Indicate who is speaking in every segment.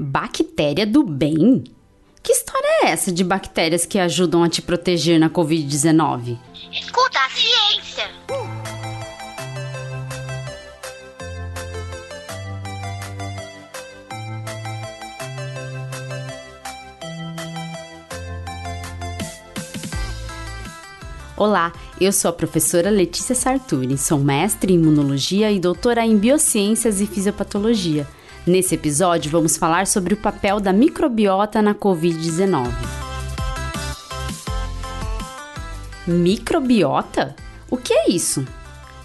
Speaker 1: Bactéria do bem? Que história é essa de bactérias que ajudam a te proteger na Covid-19?
Speaker 2: Escuta a ciência!
Speaker 1: Olá, eu sou a professora Letícia Sarturi, sou mestre em imunologia e doutora em biociências e fisiopatologia. Nesse episódio, vamos falar sobre o papel da microbiota na Covid-19. Microbiota? O que é isso?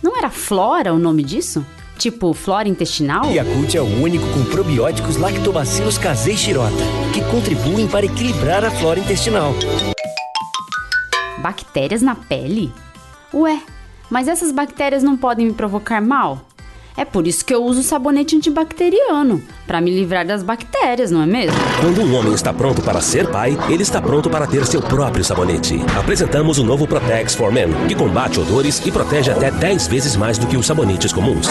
Speaker 1: Não era flora o nome disso? Tipo flora intestinal?
Speaker 3: Yakult é o único com probióticos Lactobacillus casei shirota, que contribuem para equilibrar a flora intestinal.
Speaker 1: Bactérias na pele? Ué, mas essas bactérias não podem me provocar mal? É por isso que eu uso sabonete antibacteriano, para me livrar das bactérias, não é mesmo?
Speaker 3: Quando um homem está pronto para ser pai, ele está pronto para ter seu próprio sabonete. Apresentamos o novo Protex for Men, que combate odores e protege até 10 vezes mais do que os sabonetes comuns.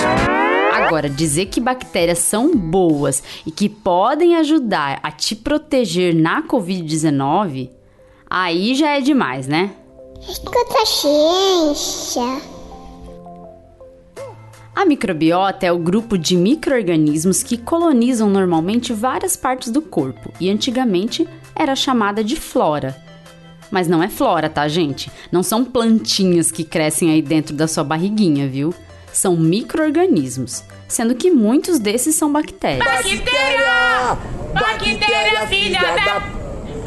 Speaker 1: Agora, dizer que bactérias são boas e que podem ajudar a te proteger na Covid-19, aí já é demais, né?
Speaker 2: Escuta a ciência!
Speaker 1: A microbiota é o grupo de micro-organismos que colonizam normalmente várias partes do corpo e antigamente era chamada de flora. Mas não é flora, tá, gente? Não são plantinhas que crescem aí dentro da sua barriguinha, viu? São micro-organismos, sendo que muitos desses são bactérias.
Speaker 4: Bactéria! Bactéria, filha da...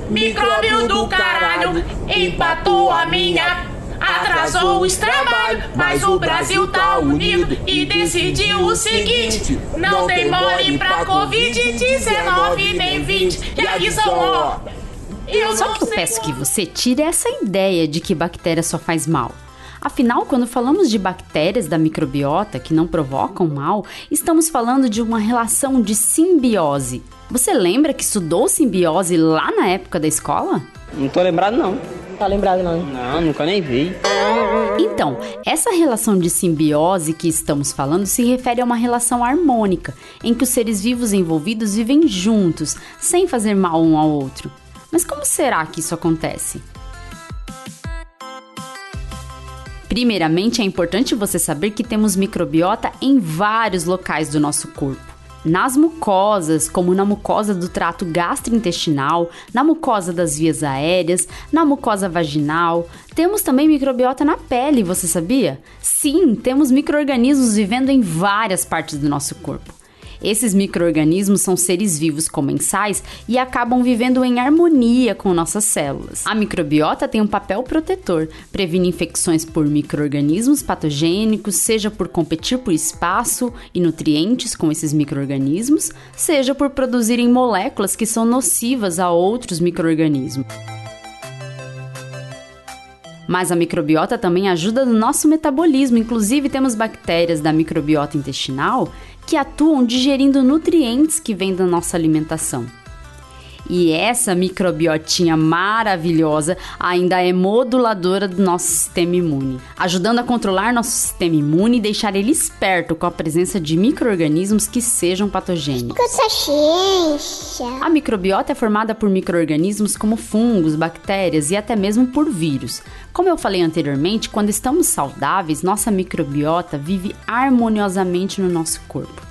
Speaker 4: Micróbio do caralho, empatou a minha, atrasou os trabalhos, mas o Brasil tá unido e decidiu o seguinte: não demore pra Covid-19 nem 20, e aqui são ó.
Speaker 1: Só que eu peço que você tire essa ideia de que bactéria só faz mal. Afinal, quando falamos de bactérias da microbiota que não provocam mal, estamos falando de uma relação de simbiose. Você lembra que estudou simbiose lá na época da escola?
Speaker 5: Não tô lembrado, não. Não tá lembrado, não. Não, nunca nem vi.
Speaker 1: Então, essa relação de simbiose que estamos falando se refere a uma relação harmônica, em que os seres vivos envolvidos vivem juntos, sem fazer mal um ao outro. Mas como será que isso acontece? Primeiramente, é importante você saber que temos microbiota em vários locais do nosso corpo. Nas mucosas, como na mucosa do trato gastrointestinal, na mucosa das vias aéreas, na mucosa vaginal. Temos também microbiota na pele, você sabia? Sim, temos micro-organismos vivendo em várias partes do nosso corpo. Esses micro-organismos são seres vivos comensais e acabam vivendo em harmonia com nossas células. A microbiota tem um papel protetor, previne infecções por micro-organismos patogênicos, seja por competir por espaço e nutrientes com esses micro-organismos, seja por produzirem moléculas que são nocivas a outros micro-organismos. Mas a microbiota também ajuda no nosso metabolismo, inclusive temos bactérias da microbiota intestinal que atuam digerindo nutrientes que vêm da nossa alimentação. E essa microbiotinha maravilhosa ainda é moduladora do nosso sistema imune, ajudando a controlar nosso sistema imune e deixar ele esperto com a presença de micro-organismos que sejam patogênicos.
Speaker 2: Escuta a ciência!
Speaker 1: A microbiota é formada por micro-organismos como fungos, bactérias e até mesmo por vírus. Como eu falei anteriormente, quando estamos saudáveis, nossa microbiota vive harmoniosamente no nosso corpo.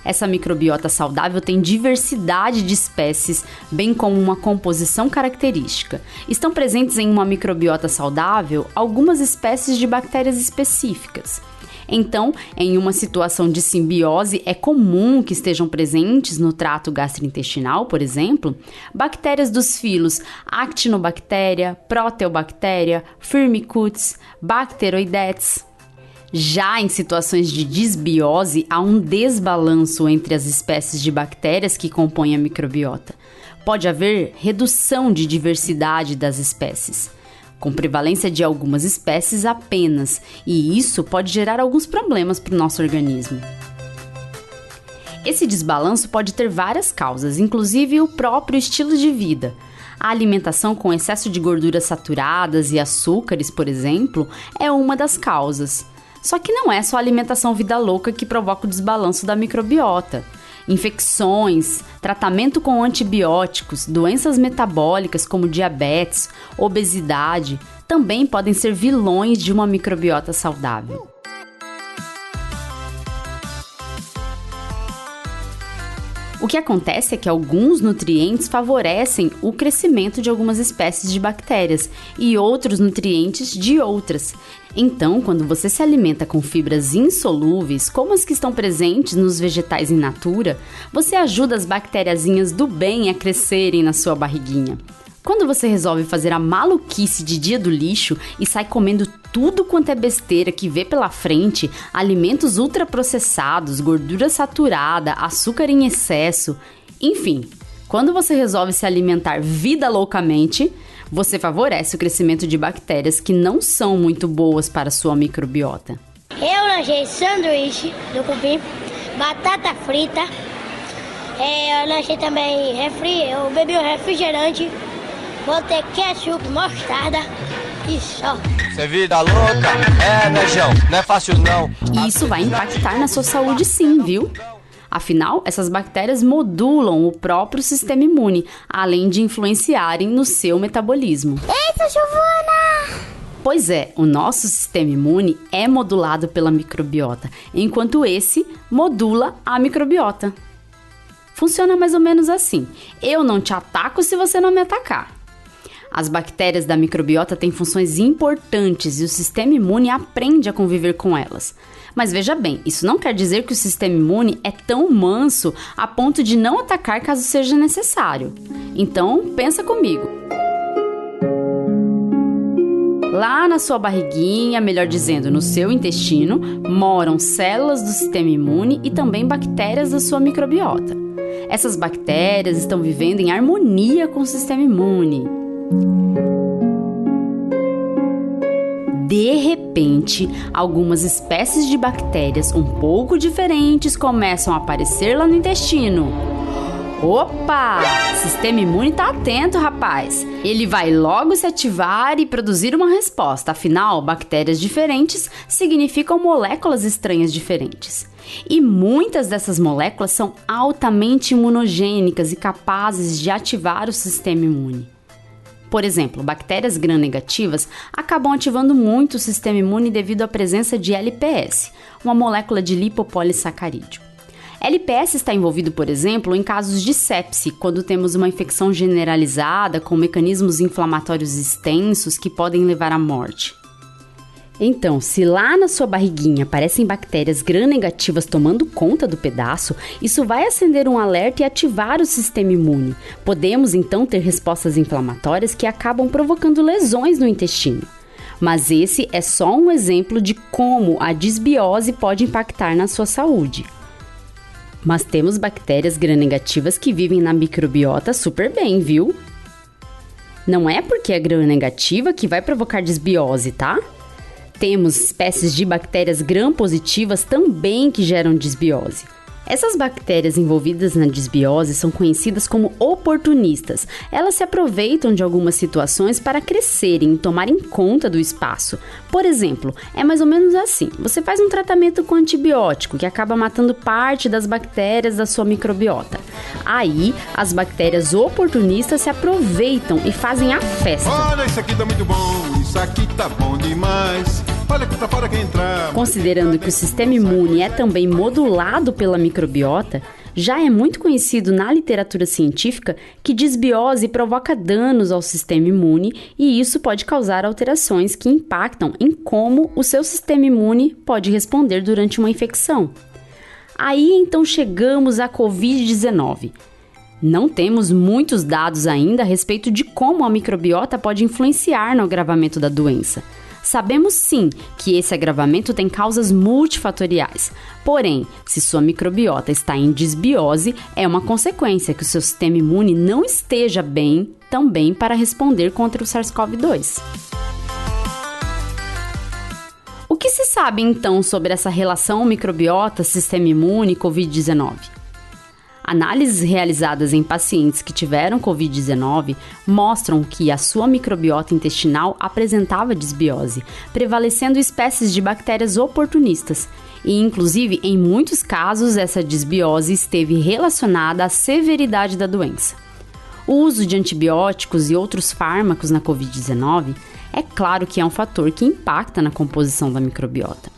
Speaker 1: Essa microbiota saudável tem diversidade de espécies, bem como uma composição característica. Estão presentes em uma microbiota saudável algumas espécies de bactérias específicas. Então, em uma situação de simbiose, é comum que estejam presentes no trato gastrointestinal, por exemplo, bactérias dos filos Actinobacteria, Proteobacteria, Firmicutes, Bacteroidetes. Já em situações de disbiose, há um desbalanço entre as espécies de bactérias que compõem a microbiota. Pode haver redução de diversidade das espécies, com prevalência de algumas espécies apenas, e isso pode gerar alguns problemas para o nosso organismo. Esse desbalanço pode ter várias causas, inclusive o próprio estilo de vida. A alimentação com excesso de gorduras saturadas e açúcares, por exemplo, é uma das causas. Só que não é só a alimentação vida louca que provoca o desbalanço da microbiota. Infecções, tratamento com antibióticos, doenças metabólicas como diabetes, obesidade, também podem ser vilões de uma microbiota saudável. O que acontece é que alguns nutrientes favorecem o crescimento de algumas espécies de bactérias e outros nutrientes de outras. Então, quando você se alimenta com fibras insolúveis, como as que estão presentes nos vegetais in natura, você ajuda as bactériazinhas do bem a crescerem na sua barriguinha. Quando você resolve fazer a maluquice de dia do lixo e sai comendo tudo quanto é besteira que vê pela frente, alimentos ultraprocessados, gordura saturada, açúcar em excesso, enfim, quando você resolve se alimentar vida loucamente, você favorece o crescimento de bactérias que não são muito boas para a sua microbiota.
Speaker 2: Eu lanchei sanduíche do cupim, batata frita, eu lanchei também eu bebi um refrigerante, botei ketchup, mostarda e só.
Speaker 6: Cê vida louca? Né, João? Não é fácil não.
Speaker 1: E isso vai impactar na sua saúde sim, viu? Afinal, essas bactérias modulam o próprio sistema imune, além de influenciarem no seu metabolismo.
Speaker 2: Eita, Giovana!
Speaker 1: Pois é, o nosso sistema imune é modulado pela microbiota, enquanto esse modula a microbiota. Funciona mais ou menos assim: eu não te ataco se você não me atacar. As bactérias da microbiota têm funções importantes e o sistema imune aprende a conviver com elas. Mas veja bem, isso não quer dizer que o sistema imune é tão manso a ponto de não atacar caso seja necessário. Então, pensa comigo. Lá na sua barriguinha, melhor dizendo, no seu intestino, moram células do sistema imune e também bactérias da sua microbiota. Essas bactérias estão vivendo em harmonia com o sistema imune. De repente, algumas espécies de bactérias um pouco diferentes começam a aparecer lá no intestino. Opa! Sistema imune tá atento, rapaz! Ele vai logo se ativar e produzir uma resposta. Afinal, bactérias diferentes significam moléculas estranhas diferentes. E muitas dessas moléculas são altamente imunogênicas e capazes de ativar o sistema imune. Por exemplo, bactérias gram-negativas acabam ativando muito o sistema imune devido à presença de LPS, uma molécula de lipopolissacarídeo. LPS está envolvido, por exemplo, em casos de sepse, quando temos uma infecção generalizada com mecanismos inflamatórios extensos que podem levar à morte. Então, se lá na sua barriguinha aparecem bactérias gram-negativas tomando conta do pedaço, isso vai acender um alerta e ativar o sistema imune. Podemos, então, ter respostas inflamatórias que acabam provocando lesões no intestino. Mas esse é só um exemplo de como a disbiose pode impactar na sua saúde. Mas temos bactérias gram-negativas que vivem na microbiota super bem, viu? Não é porque é gram-negativa que vai provocar disbiose, tá? Temos espécies de bactérias gram-positivas também que geram disbiose. Essas bactérias envolvidas na disbiose são conhecidas como oportunistas. Elas se aproveitam de algumas situações para crescerem e tomarem conta do espaço. Por exemplo, é mais ou menos assim: você faz um tratamento com antibiótico que acaba matando parte das bactérias da sua microbiota. Aí, as bactérias oportunistas se aproveitam e fazem a festa.
Speaker 7: Olha, isso aqui tá muito bom, isso aqui tá bom demais. Olha que tá fora que entrar.
Speaker 1: Considerando que o sistema imune é também modulado pela microbiota, já é muito conhecido na literatura científica que disbiose provoca danos ao sistema imune e isso pode causar alterações que impactam em como o seu sistema imune pode responder durante uma infecção. Aí então chegamos à Covid-19. Não temos muitos dados ainda a respeito de como a microbiota pode influenciar no agravamento da doença. Sabemos sim que esse agravamento tem causas multifatoriais. Porém, se sua microbiota está em disbiose, é uma consequência que o seu sistema imune não esteja bem também para responder contra o SARS-CoV-2. O que se sabe então sobre essa relação microbiota, sistema imune e Covid-19? Análises realizadas em pacientes que tiveram Covid-19 mostram que a sua microbiota intestinal apresentava disbiose, prevalecendo espécies de bactérias oportunistas. E, inclusive, em muitos casos, essa disbiose esteve relacionada à severidade da doença. O uso de antibióticos e outros fármacos na Covid-19 é claro que é um fator que impacta na composição da microbiota.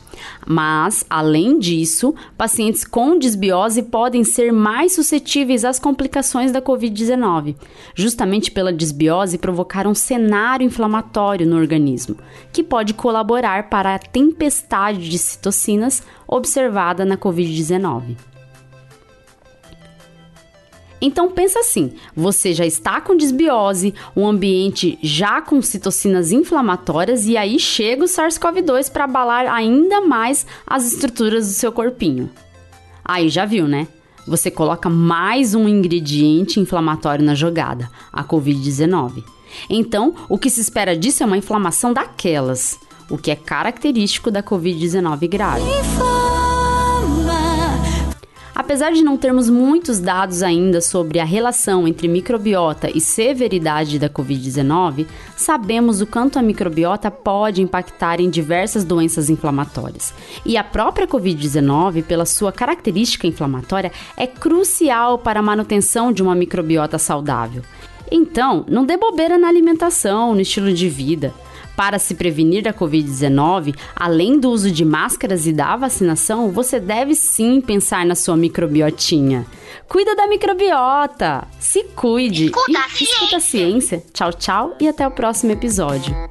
Speaker 1: Mas, além disso, pacientes com disbiose podem ser mais suscetíveis às complicações da Covid-19, justamente pela disbiose provocar um cenário inflamatório no organismo, que pode colaborar para a tempestade de citocinas observada na Covid-19. Então pensa assim, você já está com disbiose, um ambiente já com citocinas inflamatórias e aí chega o SARS-CoV-2 para abalar ainda mais as estruturas do seu corpinho. Aí já viu, né? Você coloca mais um ingrediente inflamatório na jogada, a Covid-19. Então, o que se espera disso é uma inflamação daquelas, o que é característico da Covid-19 grave. Apesar de não termos muitos dados ainda sobre a relação entre microbiota e severidade da Covid-19, sabemos o quanto a microbiota pode impactar em diversas doenças inflamatórias. E a própria Covid-19, pela sua característica inflamatória, é crucial para a manutenção de uma microbiota saudável. Então, não dê bobeira na alimentação, no estilo de vida. Para se prevenir da Covid-19, além do uso de máscaras e da vacinação, você deve sim pensar na sua microbiotinha. Cuida da microbiota! Se cuide! Escuta a ciência! Tchau, tchau e até o próximo episódio.